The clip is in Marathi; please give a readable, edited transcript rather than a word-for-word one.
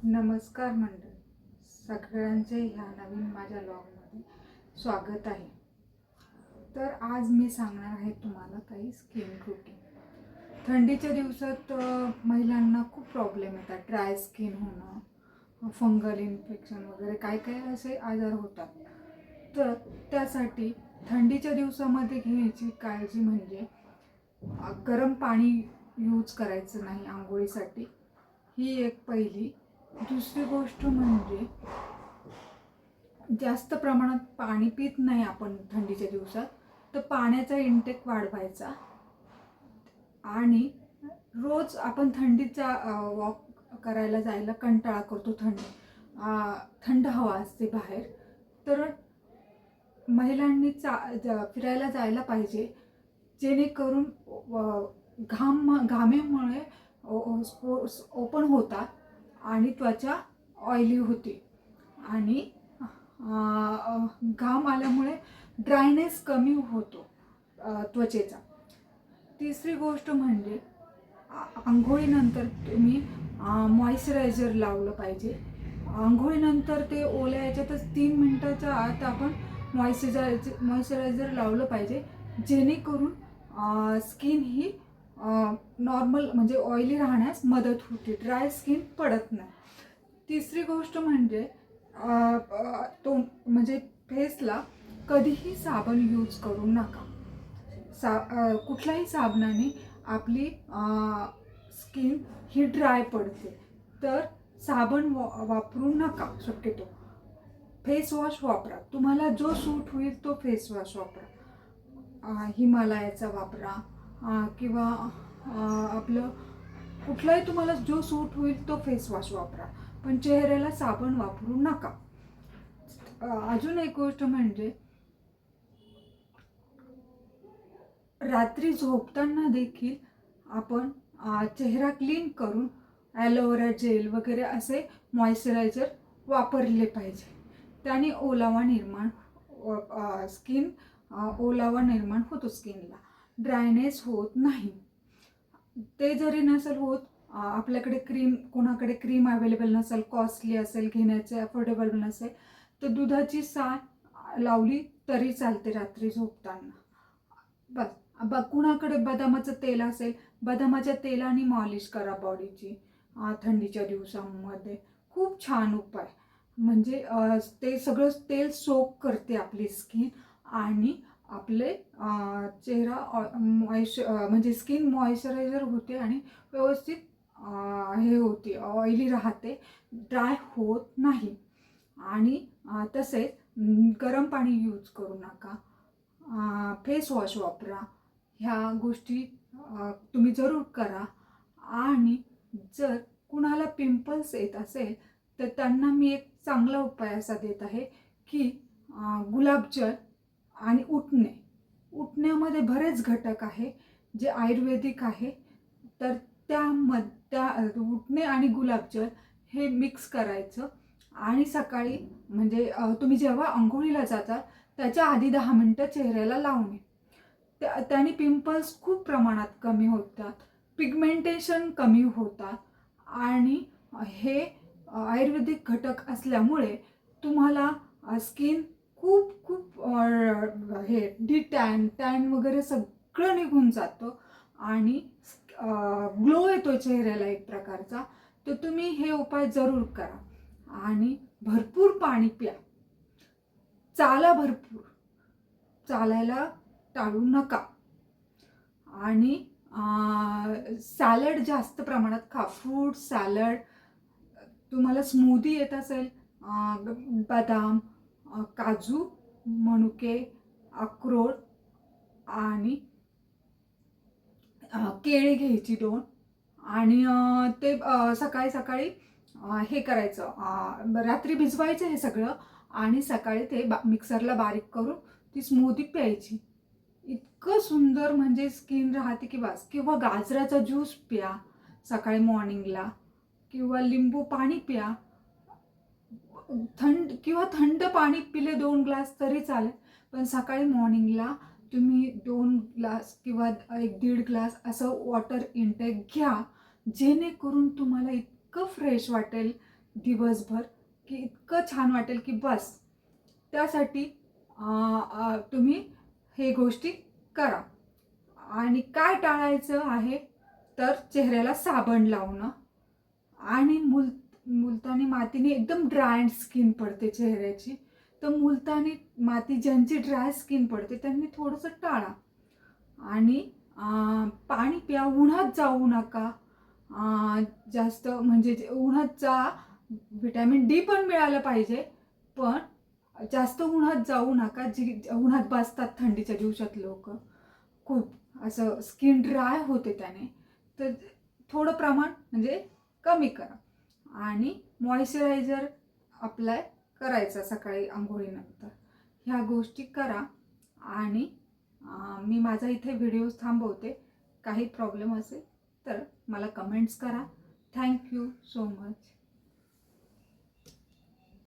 नमस्कार मंडळी, सगळ्यांचे ह्या नवीन माझ्या ब्लॉगमध्ये स्वागत आहे. तर आज मी सांगणार आहे तुम्हाला काही स्किन रुटीन. थंडीच्या दिवसात महिलांना खूप प्रॉब्लेम येतात. ड्राय स्किन होणं, फंगल इन्फेक्शन वगैरे काय काय असे आजार होतात. तर त्यासाठी थंडीच्या दिवसामध्ये घ्यायची काळजी म्हणजे गरम पाणी यूज करायचं नाही आंघोळीसाठी, ही एक पहिली. दुसरी गोष्ट म्हणजे जास्त प्रमाणात पाणी पित नाही आपण थंडीच्या दिवसात, तर पाण्याचा इंटेक वाढवायचा. आणि रोज आपण थंडीचा वॉक करायला जायला कंटाळा करतो. थंड हवा असते बाहेर, तर महिलांनी फिरायला जायला पाहिजे, जेणेकरून घामेमुळे ओपन होतात आणि त्वचा ऑइली होते आणि घाम आल्यामुळे ड्रायनेस कमी होतो त्वचेचा. तिसरी गोष्ट म्हणजे आंघोळीनंतर तुम्ही मॉइश्चरायझर लावलं पाहिजे. आंघोळीनंतर ते ओल्या याच्यातच 3 मिनिटाच्या आत आपण मॉइश्चरायझर लावलं पाहिजे, जेणेकरून स्किन ही नॉर्मल म्हणजे ऑइली राहण्यास मदत होते, ड्राय स्किन पडत नाही. तिसरी गोष्ट म्हणजे तो म्हणजे फेसला कधीही साबण यूज करू नका. कुठल्याही साबणाने आपली स्किन ही ड्राय पडते, तर साबण वापरू नका. शक्यतो फेस वॉश वापरा. तुम्हाला जो सूट होईल तो फेस वॉश वापरा. हिमालयाचा वापरा किंवा आपलं कुठलाही तुम्हाला जो सूट होईल तो फेस वॉश वापरा, पण चेहऱ्याला साबण वापरू नका. अजून एक गोष्ट म्हणजे रात्री झोपताना देखील आपण चेहरा क्लीन करून ॲलोवेरा जेल वगैरे असे मॉइश्चरायझर वापरले पाहिजे. त्याने ओलावा निर्माण होतो स्किनला, ड्रायनेस होत नाही. ते जरी नसेल होत, आपल्याकडे कोणाकडे क्रीम अवेलेबल नसेल, कॉस्टली असेल, घेण्याचे अफोर्डेबल नसेल, तर दुधाची साय लावली तरी चालते रात्री झोपताना. कुणाकडे बदामाचं तेल असेल, बदामाच्या तेलाने मॉलिश करा बॉडीची थंडीच्या दिवसांमध्ये. खूप छान उपाय. म्हणजे ते सगळं तेल सोक करते आपली स्किन आणि आपले चेहरा म्हणजे स्किन मॉइश्चरायझर होते आणि व्यवस्थित हे होते, ऑइली राहते, ड्राय होत नाही. आणि तसेच गरम पाणी यूज करू नका, फेस वॉश वापरा. ह्या गोष्टी तुम्ही जरूर करा. आणि जर कुणाला पिंपल्स येत असेल तर त्यांना मी एक चांगला उपाय असा देत आहे की गुलाबजल आणि उटण्यामध्ये बरेच घटक आहे जे आयुर्वेदिक आहे. तर त्या उटणे आणि गुलाबजल हे मिक्स करायचं आणि सकाळी म्हणजे तुम्ही जेव्हा आंघोळीला जाता त्याच्या आधी 10 मिनिटं चेहऱ्याला लावणे. त्याने पिंपल्स खूप प्रमाणात कमी होतात, पिगमेंटेशन कमी होतात आणि हे आयुर्वेदिक घटक असल्यामुळे तुम्हाला स्किन खूप खूप टॅन वगैरे सगळं निघून जातं आणि ग्लो येतो चेहऱ्याला एक प्रकारचा. तर तुम्ही हे उपाय जरूर करा आणि भरपूर पाणी प्या. भरपूर चालायला टाळू नका आणि सॅलड जास्त प्रमाणात खा. Fruit salad. तुम्हाला स्मूदी येत असेल, बदाम, काजू, मनुके, अक्रोड आणि केळी घ्यायची 2 आणि ते सकाळी सकाळी हे करायचं, रात्री भिजवायचं हे सगळं आणि सकाळी ते मिक्सरला बारीक करून ती स्मूदी प्यायची. इतकं सुंदर म्हणजे स्किन राहते की बस. किंवा गाजराचा ज्यूस प्या सकाळी मॉर्निंगला, किंवा लिंबू पाणी प्या. थंड पाणी पिले 2 ग्लास तरी चालेल, पण सकाळी मॉर्निंगला तुम्ही 2 ग्लास किंवा 1-1.5 ग्लास असं वॉटर इंटेक घ्या, जेणेकरून तुम्हाला इतकं फ्रेश वाटेल दिवसभर की इतकं छान वाटेल की बस. त्यासाठी तुम्ही हे गोष्टी करा. आणि काय टाळायचं आहे तर चेहऱ्याला साबण लावणं आणि मुलतानी मातीने एकदम ड्राय स्किन पडते चेहऱ्याची. तर मुलतानी माती ज्यांची ड्राय स्किन पडते त्यांनी थोडंसं टाळा. आणि पाणी प्या, उन्हात जाऊ नका. जास्त म्हणजे उन्हात जा, व्हिटॅमिन डी पण मिळालं पाहिजे, पण जास्त उन्हात जाऊ नका. जी उन्हात बसतात थंडीच्या दिवसात लोक, खूप असं स्किन ड्राय होते त्याने. तर थोडं प्रमाण म्हणजे कमी करा. आणि मॉइश्चरायझर अप्लाय करायचा सकाळी आंघोळीनंतर. ह्या गोष्टी करा. आणि मी माझा इथे व्हिडिओ थांबवते. काही प्रॉब्लेम असेल तर मला कमेंट्स करा. Thank you so much.